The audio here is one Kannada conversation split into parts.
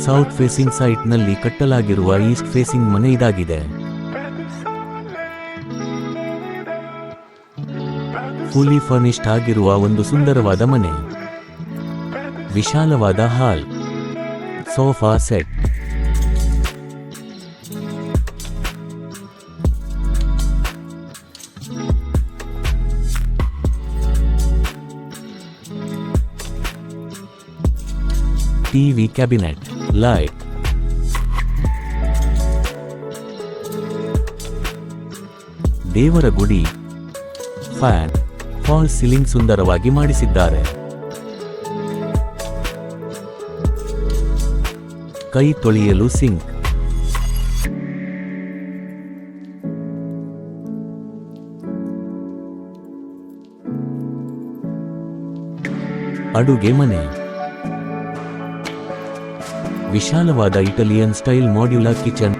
ಸೌತ್ ಫೇಸಿಂಗ್ ಸೈಟ್ನಲ್ಲಿ ಕಟ್ಟಲಾಗಿರುವ ಈಸ್ಟ್ ಫೇಸಿಂಗ್ ಮನೆ ಇದಾಗಿದೆ. ಫುಲ್ಲಿ ಫರ್ನಿಶ್ಡ್ ಆಗಿರುವ ಒಂದು ಸುಂದರವಾದ ಮನೆ. ವಿಶಾಲವಾದ hall, sofa set, TV cabinet, light, ದೇವರ ಗುಡಿ, ಫ್ಯಾನ್, ಫಾಲ್ಸ್ ಸೀಲಿಂಗ್ ಸುಂದರವಾಗಿ ಮಾಡಿಸಿದ್ದಾರೆ. ಕೈ ತೊಳೆಯಲು ಸಿಂಕ್, ಅಡುಗೆ ಮನೆ, ವಿಶಾಲವಾದ Italian style modular kitchen,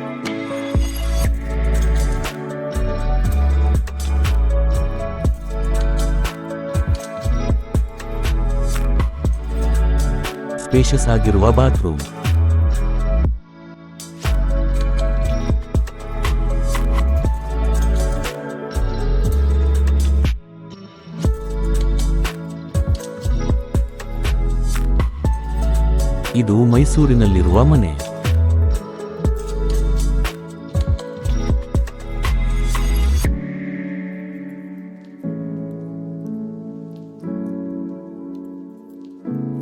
species ಆಗಿರುವ ಬಾತ್ರೂಮ್, ಇದು ಮೈಸೂರಿನಲ್ಲಿರುವ ಮನೆ.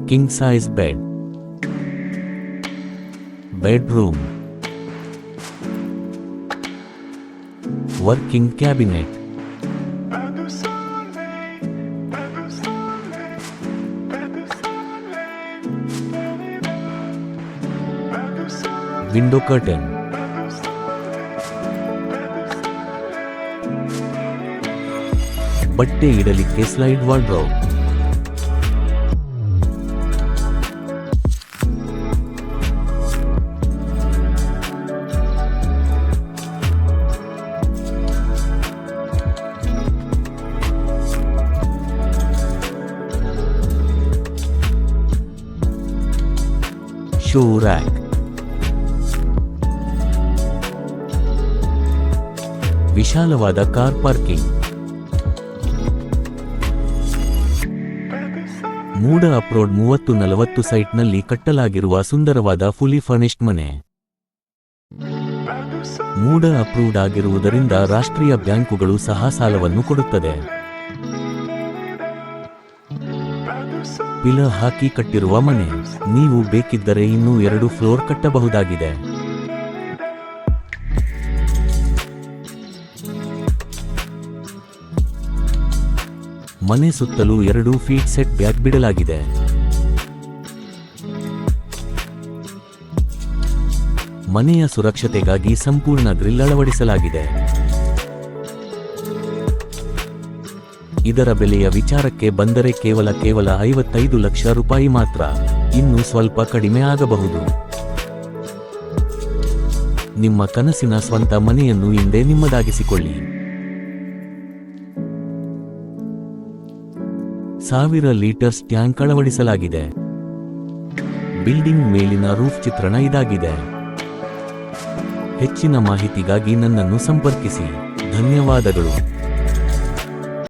King size bed, bedroom, working cabinet, window curtain, ಬಟ್ಟೆ ಇಡಲಿಕ್ಕೆ ಸ್ಲೈಡ್ ವಾರ್ಡ್ರೋಬ್, ಶೂ ರ್ಯಾಕ್, ವಿಶಾಲವಾದ ಕಾರ್ ಪಾರ್ಕಿಂಗ್, ಮೂಡ ಅಪ್ರೋಡ್ 30-40 ಸೈಟ್ನಲ್ಲಿ ಕಟ್ಟಲಾಗಿರುವ ಸುಂದರವಾದ ಫುಲಿ ಫರ್ನಿಶ್ಡ್ ಮನೆ. ಮೂಡ ಅಪ್ರೂವ್ಡ್ ಆಗಿರುವುದರಿಂದ ರಾಷ್ಟ್ರೀಯ ಬ್ಯಾಂಕುಗಳು ಸಹ ಸಾಲವನ್ನು ಕೊಡುತ್ತದೆ. ಪಿಲ್ಲರ್ ಹಾಕಿ ಕಟ್ಟಿರುವ ಮನೆ. ನೀವು ಬೇಕಿದ್ದರೆ ಇನ್ನೂ 2 ಫ್ಲೋರ್ ಕಟ್ಟಬಹುದಾಗಿದೆ. ಮನೆ ಸುತ್ತಲೂ 2 ಫೀಟ್ ಸೆಟ್ ಬ್ಯಾಕ್ ಬಿಡಲಾಗಿದೆ. ಮನೆಯ ಸುರಕ್ಷತೆಗಾಗಿ ಸಂಪೂರ್ಣ ಗ್ರಿಲ್ ಅಳವಡಿಸಲಾಗಿದೆ. ಇದರ ಬೆಲೆಯ ವಿಚಾರಕ್ಕೆ ಬಂದರೆ ಕೇವಲ 55 ಲಕ್ಷ ರೂಪಾಯಿ ಮಾತ್ರ. ಇನ್ನು ಸ್ವಲ್ಪ ಕಡಿಮೆ ಆಗಬಹುದು. ನಿಮ್ಮ ಕನಸಿನ ಸ್ವಂತ ಮನೆಯನ್ನು ಹಿಂದೆ ನಿಮ್ಮದಾಗಿಸಿಕೊಳ್ಳಿ. 1000 ಲೀಟರ್ಸ್ ಟ್ಯಾಂಕ್ ಅಳವಡಿಸಲಾಗಿದೆ. ಬಿಲ್ಡಿಂಗ್ ಮೇಲಿನ ರೂಫ್ ಚಿತ್ರಣ ಇದಾಗಿದೆ. ಹೆಚ್ಚಿನ ಮಾಹಿತಿಗಾಗಿ ನನ್ನನ್ನು ಸಂಪರ್ಕಿಸಿ. ಧನ್ಯವಾದಗಳು.